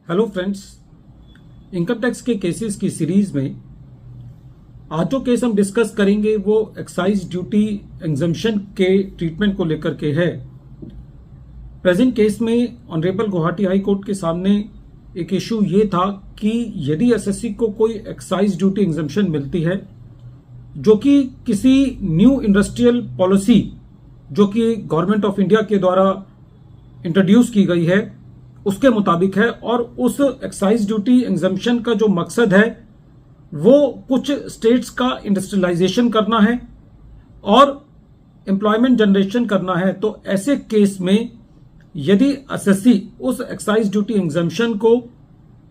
Hello friends, income tax के cases की series में आज जो केस हम डिस्कस करेंगे वो एक्साइज ड्यूटी एग्जम्पशन के ट्रीटमेंट को लेकर के है। प्रेजेंट केस में ऑनरेबल गुवाहाटी हाई कोर्ट के सामने एक इशू ये था कि यदि एसएससी को कोई एक्साइज ड्यूटी एग्जम्पशन मिलती है जो कि किसी न्यू इंडस्ट्रियल पॉलिसी जो कि गवर्नमेंट ऑफ इंडिया के द्वारा इंट्रोड्यूस की गई है उसके मुताबिक है, और उस एक्साइज ड्यूटी एग्जम्पशन का जो मकसद है वो कुछ स्टेट्स का इंडस्ट्रियलाइजेशन करना है और एम्प्लॉयमेंट जनरेशन करना है, तो ऐसे केस में यदि एसएससी उस एक्साइज ड्यूटी एग्जम्पशन को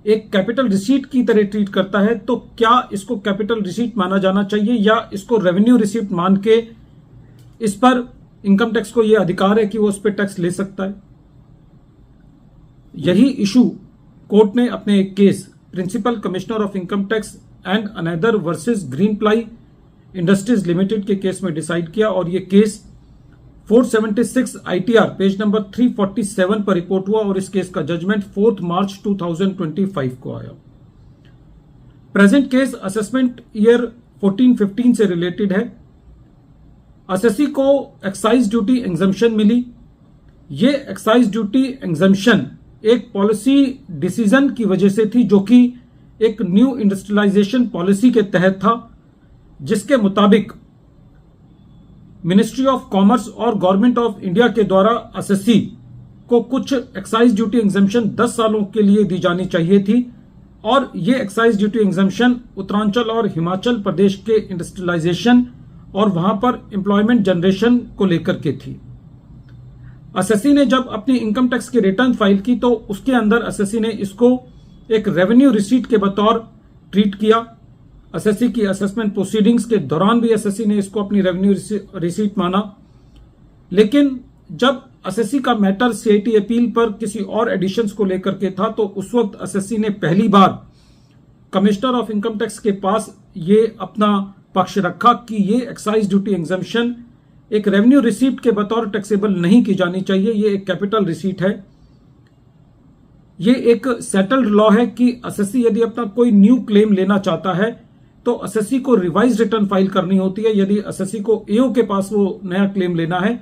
एक कैपिटल रिसीट की तरह ट्रीट करता है तो क्या इसको कैपिटल रिसीट माना जाना चाहिए या इसको रेवेन्यू रिसीट मान के इस पर इनकम टैक्स को यह अधिकार है कि वो उस पर टैक्स ले सकता है। यही इशू कोर्ट ने अपने एक case principal commissioner of income tax and another versus green ply industries limited के केस में डिसाइड किया, और ये केस 476 ITR पेज नंबर 347 पर रिपोर्ट हुआ और इस केस का जजमेंट 4 मार्च 2025 को आया। प्रेजेंट केस असेसमेंट ईयर 14-15 से रिलेटेड है। एसएससी को एक्साइज ड्यूटी एग्जम्पशन मिली। ये एक्साइज ड्यूटी एग्जम्पशन एक पॉलिसी डिसीजन की वजह से थी जो कि एक न्यू इंडस्ट्रियलाइजेशन पॉलिसी के तहत था, जिसके मुताबिक मिनिस्ट्री ऑफ कॉमर्स और गवर्नमेंट ऑफ इंडिया के द्वारा एसएससी को कुछ एक्साइज ड्यूटी एग्जम्पशन 10 सालों के लिए दी जानी चाहिए थी, और ये एक्साइज ड्यूटी एग्जम्पशन उत्तरांचल और हिमाचल प्रदेश के इंडस्ट्रियलाइजेशन और वहां पर एम्प्लॉयमेंट जनरेशन को लेकर के थी। एसएससी ने जब अपनी इनकम टैक्स की रिटर्न फाइल की तो उसके अंदर एसएससी ने इसको एक रेवेन्यू रिसीट के बतौर ट्रीट किया। एसएससी की असेसमेंट प्रोसीडिंग्स के दौरान भी एसएससी ने इसको अपनी रेवेन्यू रिसीट माना, लेकिन जब एसएससी का मैटर सीआईटी अपील पर किसी और एडिशंस को लेकर के था तो उस वक्त एसएससी ने पहली बार कमिश्नर ऑफ इनकम टैक्स के पास ये अपना पक्ष रखा कि ये एक्साइज ड्यूटी एग्जम्पशन एक रेवेन्यू रिसीट के बतौर टैक्सेबल नहीं की जानी चाहिए, ये एक कैपिटल रिसीट है। ये एक सेटल्ड लॉ है कि एसएससी यदि अपना कोई न्यू क्लेम लेना चाहता है तो एसएससी को रिवाइज रिटर्न फाइल करनी होती है यदि एसएससी को एओ के पास वो नया क्लेम लेना है,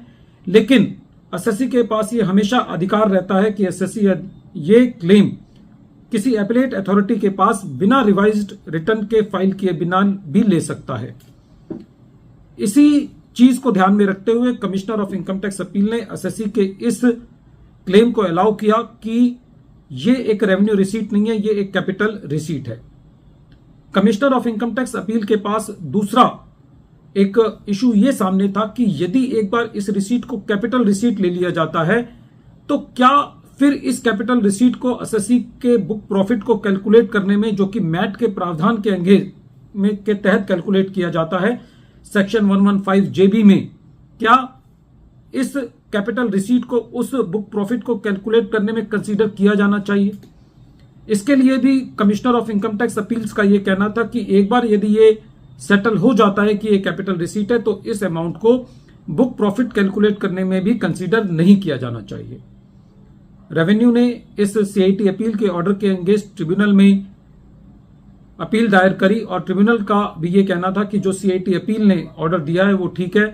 लेकिन एसएससी के पास ये हमेशा अधिकार रहता है कि एसएससी ये क्लेम किसी एपेलेट अथॉरिटी के पास बिना रिवाइज्ड रिटर्न के फाइल किए बिना भी ले सकता है। इसी चीज को ध्यान में रखते हुए commissioner of income tax appeal ने एसएससी के इस क्लेम को अलाउ किया कि ये एक रेवेन्यू रिसीट नहीं है, ये एक कैपिटल रिसीट है। Commissioner of income tax appeal के पास दूसरा एक इशू ये सामने था कि यदि एक बार इस रिसीट को कैपिटल रिसीट ले लिया जाता है तो क्या फिर इस कैपिटल रिसीट को एसएससी के बुक प्रॉफिट को कैलकुलेट करने में, जो कि मैट के प्रावधान के अंगे में के तहत कैलकुलेट किया जाता है सेक्शन 115 JB में, क्या इस कैपिटल रिसीट को उस बुक प्रॉफिट को कैलकुलेट करने में कंसीडर किया जाना चाहिए। इसके लिए भी commissioner of income tax appeals का यह कहना था कि एक बार यदि ये सेटल हो जाता है कि ये कैपिटल रिसीट है तो इस अमाउंट को बुक प्रॉफिट कैलकुलेट करने में भी कंसीडर नहीं किया जाना चाहिए। रेवेन्यू ने इस सीआईटी अपील के ऑर्डर के अगेंस्ट ट्रिब्यूनल में अपील दायर करी और ट्रिब्यूनल का भी ये कहना था कि जो सीआईटी अपील ने ऑर्डर दिया है वो ठीक है।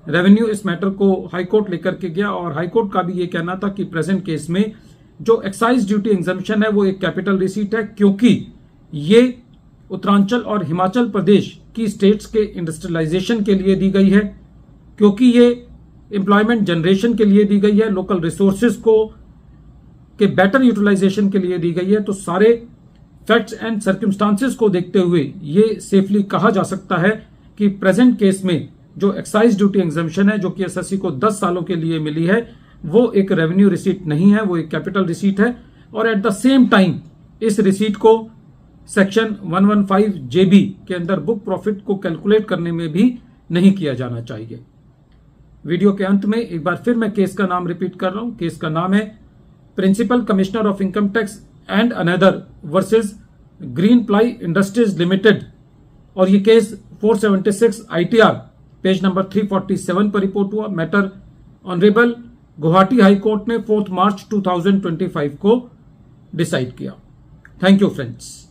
रेवेन्यू इस मैटर को हाईकोर्ट लेकर के गया और हाईकोर्ट का भी ये कहना था कि प्रेजेंट केस में जो एक्साइज ड्यूटी एग्जम्पशन है वो एक कैपिटल रिसीट है, क्योंकि ये उत्तरांचल और हिमाचल प्रदेश की स्टेट्स के इंडस्ट्रियलाइजेशन के लिए दी गई है, क्योंकि ये एम्प्लॉयमेंट जनरेशन के लिए दी गई है, लोकल रिसोर्सेज को के बेटर यूटिलाइजेशन के लिए दी गई है। तो सारे फैक्ट्स एंड सर्कमस्टांसेस को देखते हुए ये सेफली कहा जा सकता है कि प्रेजेंट केस में जो एक्साइज ड्यूटी एग्जम्पशन है जो कि एसएससी को 10 सालों के लिए मिली है वो एक रेवेन्यू रिसीट नहीं है, वो एक कैपिटल रिसीट है, और एट द सेम टाइम इस रिसीट को सेक्शन 115 JB के अंदर बुक प्रॉफिट को कैलकुलेट करने में भी नहीं किया जाना चाहिए। वीडियो के अंत में एक बार फिर मैं केस का नाम रिपीट कर रहा हूं। केस का नाम है principal commissioner of income tax and another versus green ply industries limited, और ये केस 476 ITR पेज नंबर 347 पर रिपोर्ट हुआ। Matter honourable Guwahati high court ने 4 मार्च 2025 को डिसाइड किया। Thank you friends.